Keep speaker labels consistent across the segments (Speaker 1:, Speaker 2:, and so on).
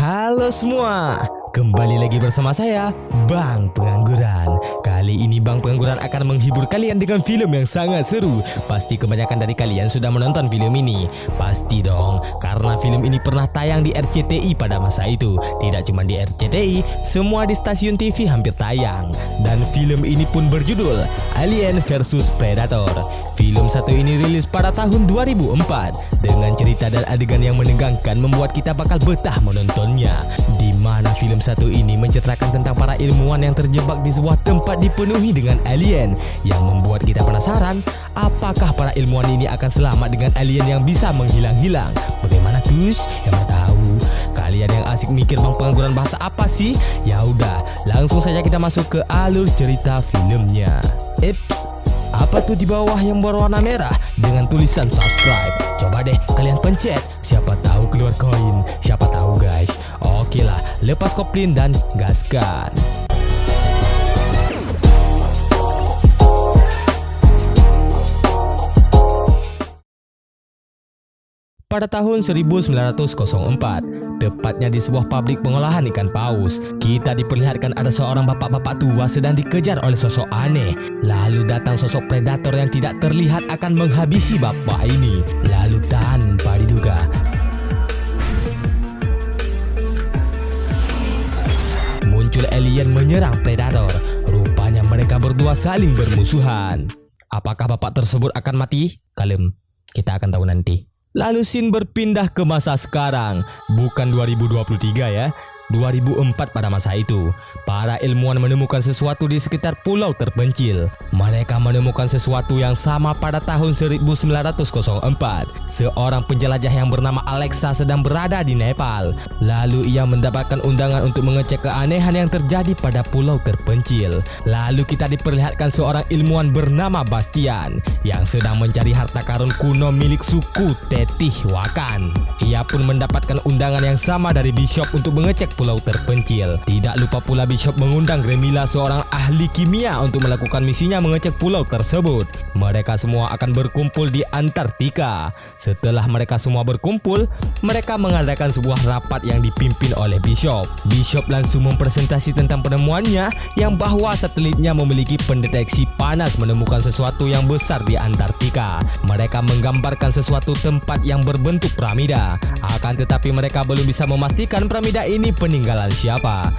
Speaker 1: Halo semua, kembali lagi bersama saya, Bang Pengangguran. Kali ini Bang Pengangguran akan menghibur kalian dengan film yang sangat seru. Pasti kebanyakan dari kalian sudah menonton film ini. Pasti dong, karena film ini pernah tayang di RCTI pada masa itu. Tidak cuma di RCTI, semua di stasiun TV hampir tayang. Dan film ini pun berjudul Alien vs Predator. Film satu ini rilis pada tahun 2004 dengan cerita dan adegan yang menegangkan membuat kita bakal betah menontonnya. Di mana film satu ini menceritakan tentang para ilmuwan yang terjebak di sebuah tempat dipenuhi dengan alien yang membuat kita penasaran apakah para ilmuwan ini akan selamat dengan alien yang bisa menghilang-hilang. Bagaimana tus? Yang tahu? Kalian yang asik mikir Bang Pengangguran bahasa apa sih? Ya udah, langsung saja kita masuk ke alur cerita filmnya. Apa tuh di bawah yang berwarna merah dengan tulisan subscribe? Coba deh kalian pencet, siapa tahu keluar koin, siapa tahu guys. Oke lah, lepas koplin dan gaskan. Pada tahun 1904, tepatnya di sebuah pabrik pengolahan ikan paus, kita diperlihatkan ada seorang bapak-bapak tua sedang dikejar oleh sosok aneh. Lalu datang sosok predator yang tidak terlihat akan menghabisi bapak ini. Lalu tanpa diduga, muncul alien menyerang predator. Rupanya mereka berdua saling bermusuhan. Apakah bapak tersebut akan mati? Kalem, kita akan tahu nanti. Lalu scene berpindah ke masa sekarang, bukan 2023 ya, 2004 pada masa itu. Para ilmuwan menemukan sesuatu di sekitar pulau terpencil. Mereka menemukan sesuatu yang sama pada tahun 1904. Seorang penjelajah yang bernama Alexa sedang berada di Nepal. Lalu ia mendapatkan undangan untuk mengecek keanehan yang terjadi pada pulau terpencil. Lalu kita diperlihatkan seorang ilmuwan bernama Bastian yang sedang mencari harta karun kuno milik suku Teotihuacan. Ia pun mendapatkan undangan yang sama dari Bishop untuk mengecek pulau terpencil. Tidak lupa pula Bishop mengundang Remila, seorang ahli kimia, untuk melakukan misinya mengecek pulau tersebut. Mereka semua akan berkumpul di Antartika. Setelah mereka semua berkumpul, mereka mengadakan sebuah rapat yang dipimpin oleh Bishop. Bishop langsung mempresentasi tentang penemuannya yang bahwa satelitnya memiliki pendeteksi panas menemukan sesuatu yang besar di Antartika. Mereka menggambarkan sesuatu tempat yang berbentuk piramida. Akan tetapi mereka belum bisa memastikan piramida ini peninggalan siapa.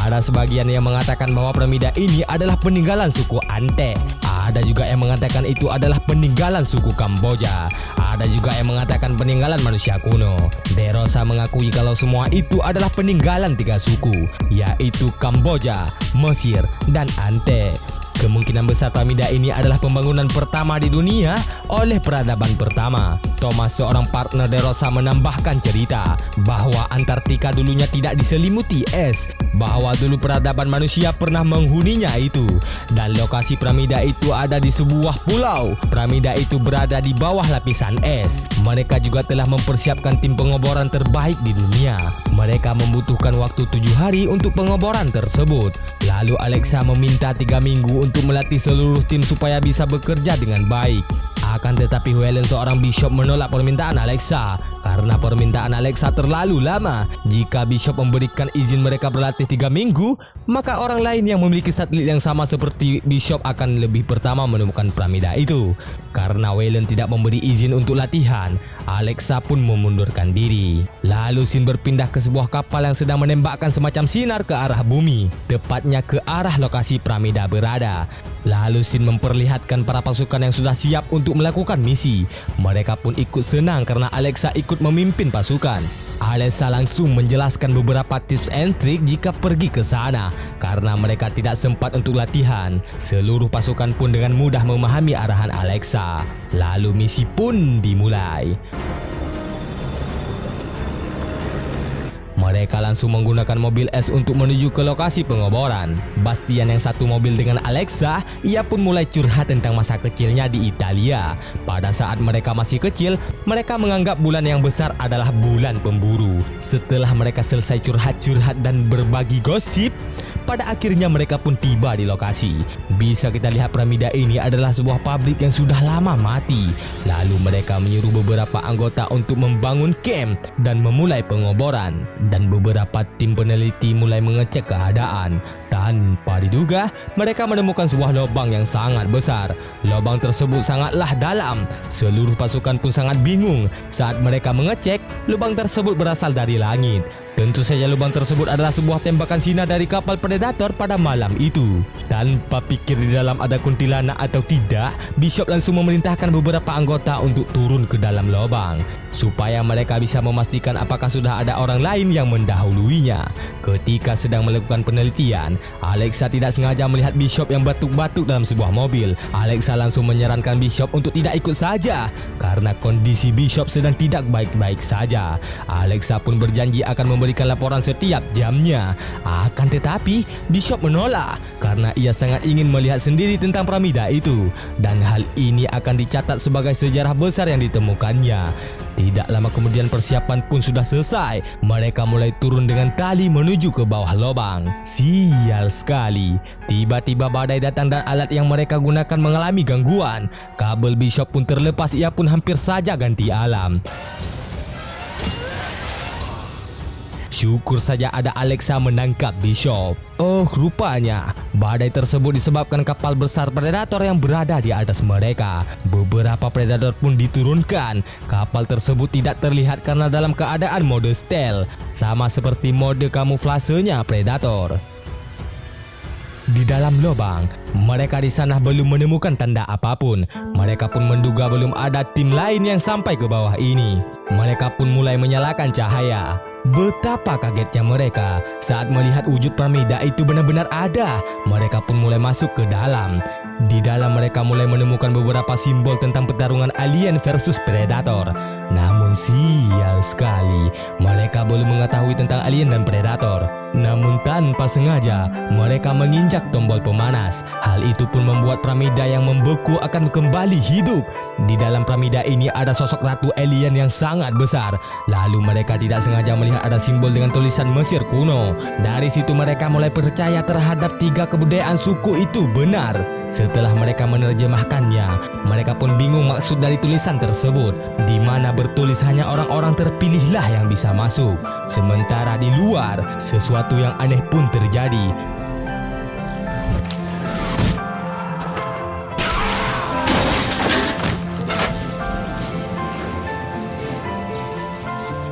Speaker 1: Ada sebagian yang mengatakan bahwa piramida ini adalah peninggalan suku Ante. Ada juga yang mengatakan itu adalah peninggalan suku Kamboja. Ada juga yang mengatakan peninggalan manusia kuno. De Rosa mengakui kalau semua itu adalah peninggalan 3 suku, yaitu Kamboja, Mesir, dan Ante. Kemungkinan besar piramida ini adalah pembangunan pertama di dunia oleh peradaban pertama. Thomas, seorang partner De Rosa, menambahkan cerita bahwa Antartika dulunya tidak diselimuti es, bahwa dulu peradaban manusia pernah menghuninya itu, dan lokasi piramida itu ada di sebuah pulau. Piramida itu berada di bawah lapisan es. Mereka juga telah mempersiapkan tim pengoboran terbaik di dunia. Mereka membutuhkan waktu 7 hari untuk pengoboran tersebut. Lalu Alexa meminta 3 minggu untuk melatih seluruh tim supaya bisa bekerja dengan baik. Akan tetapi Whelan, seorang Bishop, menolak permintaan Alexa karena permintaan Alexa terlalu lama. Jika Bishop memberikan izin mereka berlatih 3 minggu, maka orang lain yang memiliki satelit yang sama seperti Bishop akan lebih pertama menemukan piramida itu. Karena Whelan tidak memberi izin untuk latihan, Alexa pun memundurkan diri. Lalu scene berpindah ke sebuah kapal yang sedang menembakkan semacam sinar ke arah bumi, tepatnya ke arah lokasi piramida berada. Lalu scene memperlihatkan para pasukan yang sudah siap untuk melakukan misi. Mereka pun ikut senang karena Alexa ikut memimpin pasukan. Alexa langsung menjelaskan beberapa tips and trik jika pergi ke sana karena mereka tidak sempat untuk latihan. Seluruh pasukan pun dengan mudah memahami arahan Alexa. Lalu misi pun dimulai. Mereka langsung menggunakan mobil es untuk menuju ke lokasi pengoboran. Bastian yang satu mobil dengan Alexa, ia pun mulai curhat tentang masa kecilnya di Italia. Pada saat mereka masih kecil, mereka menganggap bulan yang besar adalah bulan pemburu. Setelah mereka selesai curhat-curhat dan berbagi gosip, Pada akhirnya mereka pun tiba di lokasi. Bisa kita lihat piramida ini adalah sebuah pabrik yang sudah lama mati. Lalu mereka menyuruh beberapa anggota untuk membangun camp dan memulai pengoboran. Dan beberapa tim peneliti mulai mengecek keadaan. Tanpa diduga, mereka menemukan sebuah lubang yang sangat besar. Lubang tersebut sangatlah dalam. Seluruh pasukan pun sangat bingung. Saat mereka mengecek, lubang tersebut berasal dari langit. Tentu saja lubang tersebut adalah sebuah tembakan sinar dari kapal predator pada malam itu. Tanpa pikir di dalam ada kuntilanak atau tidak, Bishop langsung memerintahkan beberapa anggota untuk turun ke dalam lubang supaya mereka bisa memastikan apakah sudah ada orang lain yang mendahuluinya. Ketika sedang melakukan penelitian, Alexa tidak sengaja melihat Bishop yang batuk-batuk dalam sebuah mobil. Alexa langsung menyarankan Bishop untuk tidak ikut saja karena kondisi Bishop sedang tidak baik-baik saja. Alexa pun berjanji akan memberikan laporan setiap jamnya. Akan tetapi, Bishop menolak karena ia sangat ingin melihat sendiri tentang piramida itu. Dan hal ini akan dicatat sebagai sejarah besar yang ditemukannya. Tidak lama kemudian persiapan pun sudah selesai. Mereka mulai turun dengan tali menuju ke bawah lubang. Sial sekali. Tiba-tiba badai datang dan alat yang mereka gunakan mengalami gangguan. Kabel Bishop pun terlepas, ia pun hampir saja ganti alam. Syukur saja ada Alexa menangkap Bishop. Oh, rupanya badai tersebut disebabkan kapal besar predator yang berada di atas mereka. Beberapa predator pun diturunkan. Kapal tersebut tidak terlihat karena dalam keadaan mode stealth, sama seperti mode kamuflasenya predator. Di dalam lubang, mereka di sana belum menemukan tanda apapun. Mereka pun menduga belum ada tim lain yang sampai ke bawah ini. Mereka pun mulai menyalakan cahaya. Betapa kagetnya mereka saat melihat wujud piramida itu benar-benar ada. Mereka pun mulai masuk ke dalam. Di dalam mereka mulai menemukan beberapa simbol tentang pertarungan alien versus predator. Namun sial sekali, mereka belum mengetahui tentang alien dan predator. Namun tanpa sengaja, mereka menginjak tombol pemanas. Hal itu pun membuat piramida yang membeku akan kembali hidup. Di dalam piramida ini ada sosok ratu alien yang sangat besar. Lalu mereka tidak sengaja melihat ada simbol dengan tulisan Mesir kuno. Dari situ mereka mulai percaya terhadap 3 kebudayaan suku itu benar. Setelah mereka menerjemahkannya, mereka pun bingung maksud dari tulisan tersebut, di mana bertulis hanya orang-orang terpilihlah yang bisa masuk. Sementara di luar, sesuatu yang aneh pun terjadi.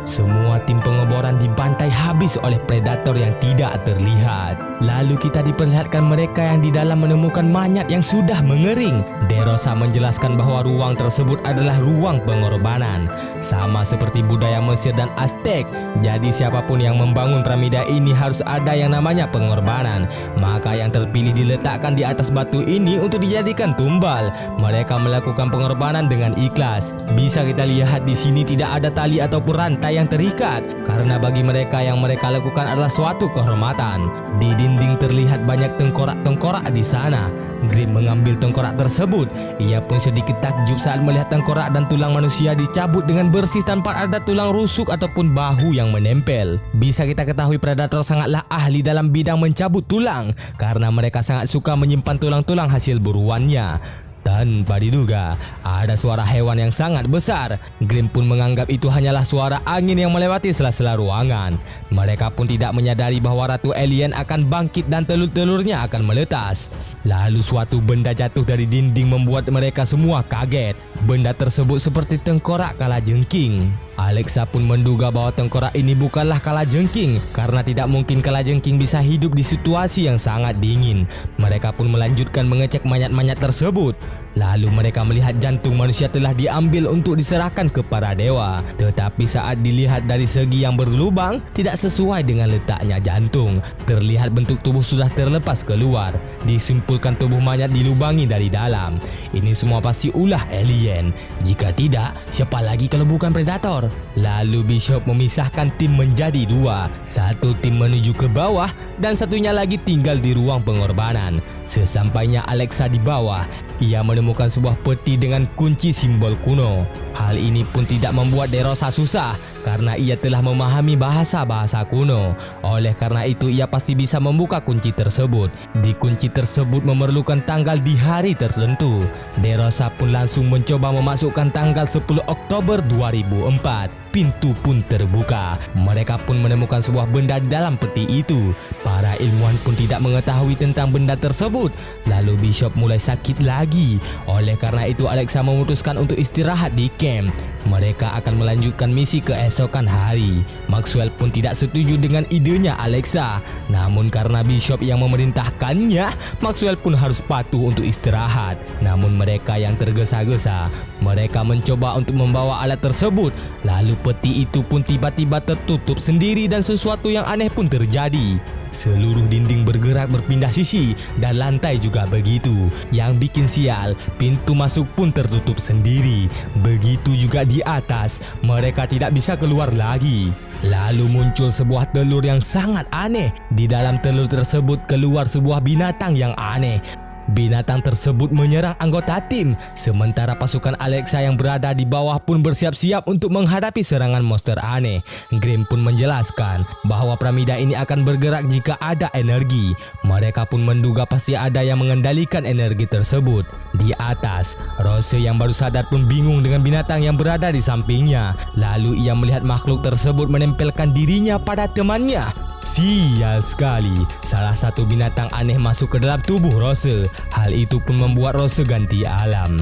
Speaker 1: Semua tim pengoboran dibantai habis oleh predator yang tidak terlihat. Lalu kita diperlihatkan mereka yang di dalam menemukan mayat yang sudah mengering. De Rosa menjelaskan bahwa ruang tersebut adalah ruang pengorbanan, sama seperti budaya Mesir dan Aztec. Jadi siapapun yang membangun piramida ini harus ada yang namanya pengorbanan. Maka yang terpilih diletakkan di atas batu ini untuk dijadikan tumbal. Mereka melakukan pengorbanan dengan ikhlas. Bisa kita lihat di sini tidak ada tali ataupun rantai yang terikat, karena bagi mereka yang mereka lakukan adalah suatu kehormatan. Di dinding terlihat banyak tengkorak-tengkorak di sana. Grim mengambil tengkorak tersebut. Ia pun sedikit takjub saat melihat tengkorak dan tulang manusia dicabut dengan bersih tanpa ada tulang rusuk ataupun bahu yang menempel. Bisa kita ketahui predator sangatlah ahli dalam bidang mencabut tulang, karena mereka sangat suka menyimpan tulang-tulang hasil buruannya. Tanpa diduga, ada suara hewan yang sangat besar. Grim pun menganggap itu hanyalah suara angin yang melewati sela-sela ruangan. Mereka pun tidak menyadari bahwa ratu alien akan bangkit dan telur-telurnya akan meletas. Lalu suatu benda jatuh dari dinding membuat mereka semua kaget. Benda tersebut seperti tengkorak kalajengking. Alexa pun menduga bahwa tengkorak ini bukanlah kalajengking, karena tidak mungkin kalajengking bisa hidup di situasi yang sangat dingin. Mereka pun melanjutkan mengecek mayat-mayat tersebut. Lalu mereka melihat jantung manusia telah diambil untuk diserahkan ke para dewa. Tetapi saat dilihat dari segi yang berlubang, tidak sesuai dengan letaknya jantung. Terlihat bentuk tubuh sudah terlepas keluar. Disimpulkan tubuh mayat dilubangi dari dalam. Ini semua pasti ulah alien. Jika tidak, siapa lagi kalau bukan predator? Lalu Bishop memisahkan tim menjadi 2. Satu tim menuju ke bawah dan satunya lagi tinggal di ruang pengorbanan. Sesampainya Alexa di bawah, ia menemukan sebuah peti dengan kunci simbol kuno. Hal ini pun tidak membuat De Rosa susah. karena ia telah memahami bahasa-bahasa kuno. Oleh karena itu ia pasti bisa membuka kunci tersebut. Di kunci tersebut memerlukan tanggal di hari tertentu. DeRosa pun langsung mencoba memasukkan tanggal 10 Oktober 2004. Pintu pun terbuka. Mereka pun menemukan sebuah benda di dalam peti itu. Para ilmuwan pun tidak mengetahui tentang benda tersebut. Lalu Bishop mulai sakit lagi. Oleh karena itu Alexa memutuskan untuk istirahat di camp. Mereka akan melanjutkan misi keesokan hari. Maxwell pun tidak setuju dengan idenya Alexa. Namun karena Bishop yang memerintahkannya, Maxwell pun harus patuh untuk istirahat. Namun mereka yang tergesa-gesa. Mereka mencoba untuk membawa alat tersebut. Lalu peti itu pun tiba-tiba tertutup sendiri dan sesuatu yang aneh pun terjadi. Seluruh dinding bergerak berpindah sisi dan lantai juga begitu. Yang bikin sial, pintu masuk pun tertutup sendiri. Begitu juga di atas, mereka tidak bisa keluar lagi. Lalu muncul sebuah telur yang sangat aneh. Di dalam telur tersebut keluar sebuah binatang yang aneh. Binatang tersebut menyerang anggota tim, sementara pasukan Alexa yang berada di bawah pun bersiap-siap untuk menghadapi serangan monster aneh. Grimm pun menjelaskan bahwa piramida ini akan bergerak jika ada energi. Mereka pun menduga pasti ada yang mengendalikan energi tersebut. Di atas, Rose yang baru sadar pun bingung dengan binatang yang berada di sampingnya. Lalu ia melihat makhluk tersebut menempelkan dirinya pada temannya. Sial sekali, salah satu binatang aneh masuk ke dalam tubuh Rose. Hal itu pun membuat Rose ganti alam.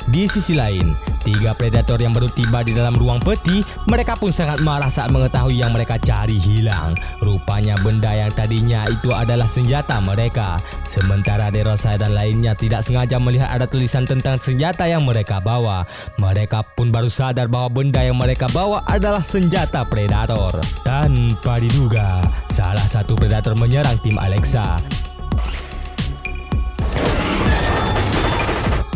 Speaker 1: Di sisi lain, 3 predator yang baru tiba di dalam ruang peti, mereka pun sangat marah saat mengetahui yang mereka cari hilang. Rupanya benda yang tadinya itu adalah senjata mereka. Sementara DeRosa dan lainnya tidak sengaja melihat ada tulisan tentang senjata yang mereka bawa. Mereka pun baru sadar bahwa benda yang mereka bawa adalah senjata predator. Tanpa diduga, salah satu predator menyerang tim Alexa.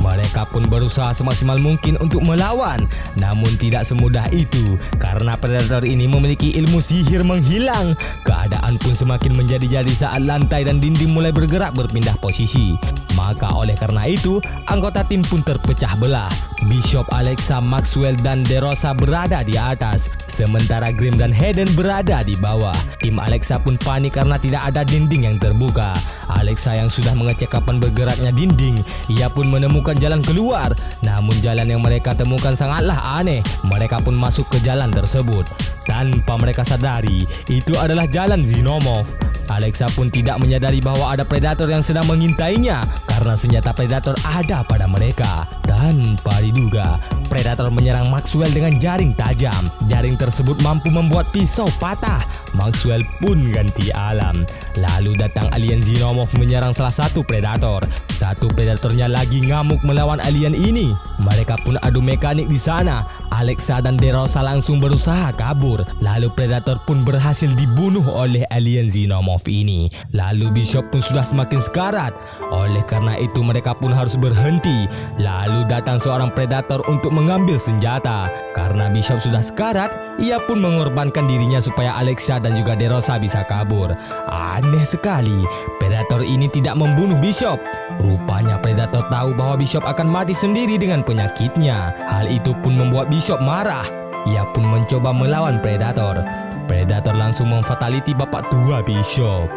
Speaker 1: Mereka pun berusaha semaksimal mungkin untuk melawan. Namun tidak semudah itu, karena predator ini memiliki ilmu sihir menghilang. Keadaan pun semakin menjadi-jadi saat lantai dan dinding mulai bergerak berpindah posisi. Maka oleh karena itu, anggota tim pun terpecah belah. Bishop, Alexa, Maxwell dan DeRosa berada di atas, sementara Grimm dan Hayden berada di bawah. Tim Alexa pun panik karena tidak ada dinding yang terbuka. Alexa yang sudah mengecek kapan bergeraknya dinding, ia pun menemukan jalan keluar. Namun jalan yang mereka temukan sangatlah aneh. Mereka pun masuk ke jalan tersebut. Tanpa mereka sadari, itu adalah jalan Xenomorph. Alexa pun tidak menyadari bahwa ada predator yang sedang mengintainya karena senjata predator ada pada mereka. Tanpa diduga, predator menyerang Maxwell dengan jaring tajam. Jaring tersebut mampu membuat pisau patah. Maxwell pun ganti alam. Lalu datang alien Xenomorph menyerang salah satu predator. Satu predatornya lagi ngamuk melawan alien ini. Mereka pun adu mekanik di sana. Alexa dan DeRosa langsung berusaha kabur. Lalu predator pun berhasil dibunuh oleh alien Xenomorph ini. Lalu Bishop pun sudah semakin sekarat. Oleh karena itu mereka pun harus berhenti. Lalu datang seorang predator untuk mengambil senjata. Karena Bishop sudah sekarat, ia pun mengorbankan dirinya supaya Alexa dan juga DeRosa bisa kabur. Aneh sekali, predator ini tidak membunuh Bishop. Rupanya predator tahu bahwa Bishop akan mati sendiri dengan penyakitnya. Hal itu pun membuat Bishop marah. Ia pun mencoba melawan predator. Predator langsung memfataliti bapak tua Bishop.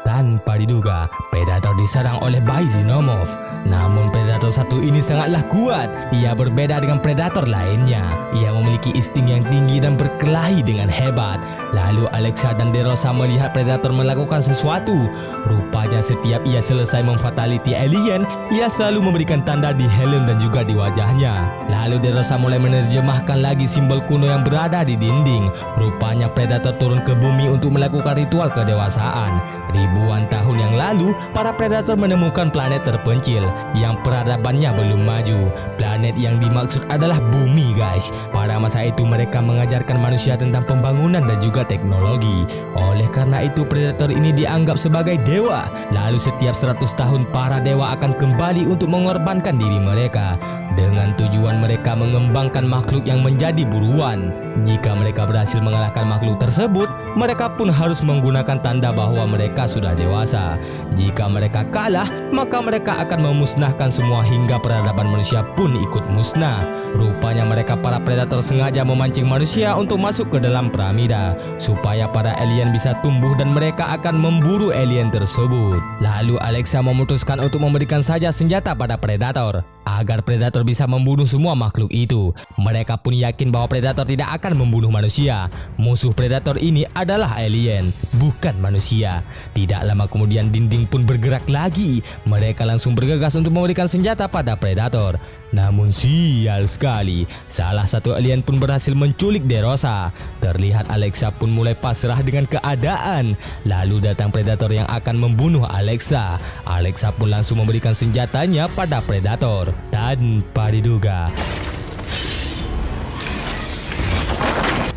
Speaker 1: Tanpa diduga, predator diserang oleh bayi Xenomorph. Namun predator satu ini sangatlah kuat. Ia berbeda dengan predator lainnya. Ia memiliki insting yang tinggi dan berkelahi dengan hebat. Lalu Alexa dan DeRosa melihat predator melakukan sesuatu. Rupanya setiap ia selesai memfataliti alien, ia selalu memberikan tanda di helm dan juga di wajahnya. Lalu DeRosa mulai menerjemahkan lagi simbol kuno yang berada di dinding. Rupanya predator turun ke bumi untuk melakukan ritual kedewasaan. Ribuan tahun yang lalu, para predator menemukan planet terpencil yang peradabannya belum maju. Planet yang dimaksud adalah bumi, guys. Pada masa itu mereka mengajarkan manusia tentang pembangunan dan juga teknologi. Oleh karena itu predator ini dianggap sebagai dewa. Lalu setiap 100 tahun para dewa akan kembali untuk mengorbankan diri mereka. dengan tujuan mereka mengembangkan makhluk yang menjadi buruan. Jika mereka berhasil mengalahkan makhluk tersebut, mereka pun harus menggunakan tanda bahwa mereka sudah dewasa. Jika mereka kalah, maka mereka akan memusnahkan semua hingga peradaban manusia pun ikut musnah. Rupanya mereka para predator sengaja memancing manusia untuk masuk ke dalam piramida supaya para alien bisa tumbuh dan mereka akan memburu alien tersebut. Lalu Alexa memutuskan untuk memberikan saja senjata pada predator agar predator bisa membunuh semua makhluk itu. Mereka pun yakin bahwa predator tidak akan membunuh manusia. Musuh predator ini adalah alien, bukan manusia. Tidak lama kemudian dinding pun bergerak lagi. Mereka langsung bergegas untuk memberikan senjata pada predator. Namun sial sekali, salah satu alien pun berhasil menculik DeRosa. Terlihat Alexa pun mulai pasrah dengan keadaan. Lalu datang predator yang akan membunuh Alexa. Alexa pun langsung memberikan senjatanya pada predator. Tanpa diduga,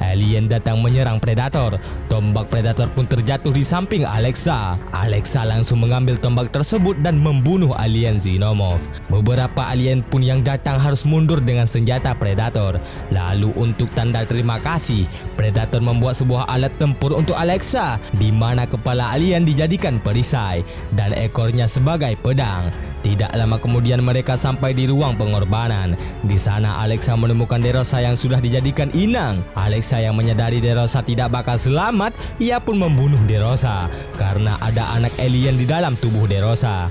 Speaker 1: alien datang menyerang predator. Tombak predator pun terjatuh di samping Alexa. Alexa langsung mengambil tombak tersebut dan membunuh alien Xenomorph. Beberapa alien pun yang datang harus mundur dengan senjata predator. Lalu untuk tanda terima kasih, predator membuat sebuah alat tempur untuk Alexa, di mana kepala alien dijadikan perisai dan ekornya sebagai pedang. Tidak lama kemudian mereka sampai di ruang pengorbanan. Di sana Alexa menemukan DeRosa yang sudah dijadikan inang. Alexa yang menyadari DeRosa tidak bakal selamat, ia pun membunuh DeRosa karena ada anak alien di dalam tubuh DeRosa.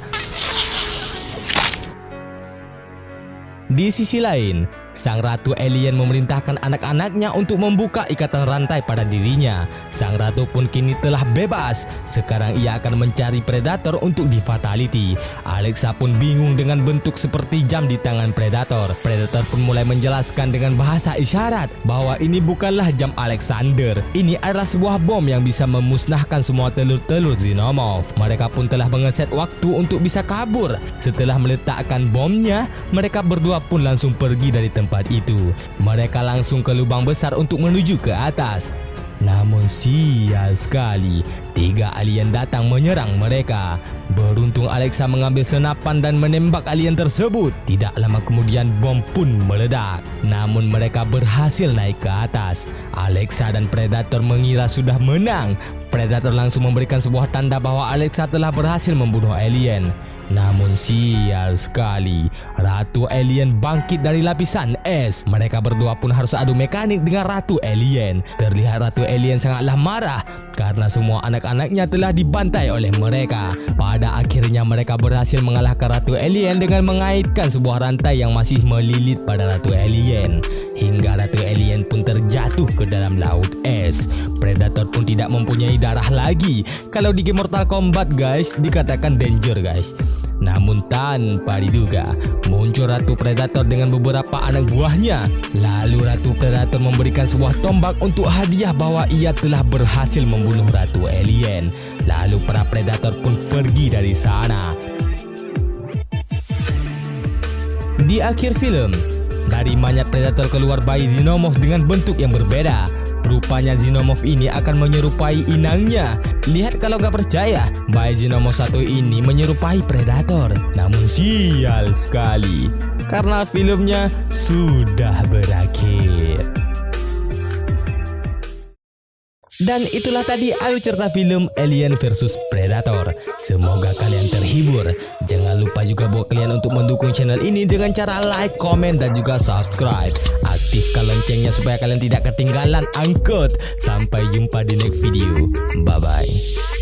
Speaker 1: Di sisi lain, sang ratu alien memerintahkan anak-anaknya untuk membuka ikatan rantai pada dirinya. Sang ratu pun kini telah bebas. Sekarang ia akan mencari predator untuk di-fatality. Alexa pun bingung dengan bentuk seperti jam di tangan predator. Predator pun mulai menjelaskan dengan bahasa isyarat bahwa ini bukanlah jam Alexander. Ini adalah sebuah bom yang bisa memusnahkan semua telur-telur Xenomorph. Mereka pun telah mengeset waktu untuk bisa kabur. Setelah meletakkan bomnya, mereka berdua pun langsung pergi dari tempat itu. Mereka langsung ke lubang besar untuk menuju ke atas. Namun sial sekali, 3 alien datang menyerang mereka. Beruntung Alexa mengambil senapan dan menembak alien tersebut. Tidak lama kemudian bom pun meledak. Namun mereka berhasil naik ke atas. Alexa dan predator mengira sudah menang. Predator langsung memberikan sebuah tanda bahwa Alexa telah berhasil membunuh alien. Namun sial sekali, Ratu Alien bangkit dari lapisan es. Mereka berdua pun harus adu mekanik dengan Ratu Alien. Terlihat Ratu Alien sangatlah marah karena semua anak-anaknya telah dibantai oleh mereka. Pada akhirnya mereka berhasil mengalahkan Ratu Alien dengan mengaitkan sebuah rantai yang masih melilit pada Ratu Alien. Hingga Ratu Alien pun terjatuh ke dalam laut es. Predator pun tidak mempunyai darah lagi. Kalau di game Mortal Kombat guys, dikatakan danger guys. Namun tanpa diduga, muncul Ratu Predator dengan beberapa anak buahnya. Lalu Ratu Predator memberikan sebuah tombak untuk hadiah bahwa ia telah berhasil membunuh Ratu Alien. Lalu para Predator pun pergi dari sana. Di akhir film, dari mayat Predator keluar bayi Xenomorph dengan bentuk yang berbeda. Rupanya Xenomorph ini akan menyerupai inangnya. Lihat kalau gak percaya, bayi Xenomorph 1 ini menyerupai Predator. Namun sial sekali, karena filmnya sudah berakhir. Dan itulah tadi alur cerita film Alien vs Predator. Semoga kalian terhibur. Jangan lupa juga buat kalian untuk mendukung channel ini dengan cara like, komen, dan juga subscribe. Aktifkan loncengnya supaya kalian tidak ketinggalan angkut. Sampai jumpa di next video. Bye-bye.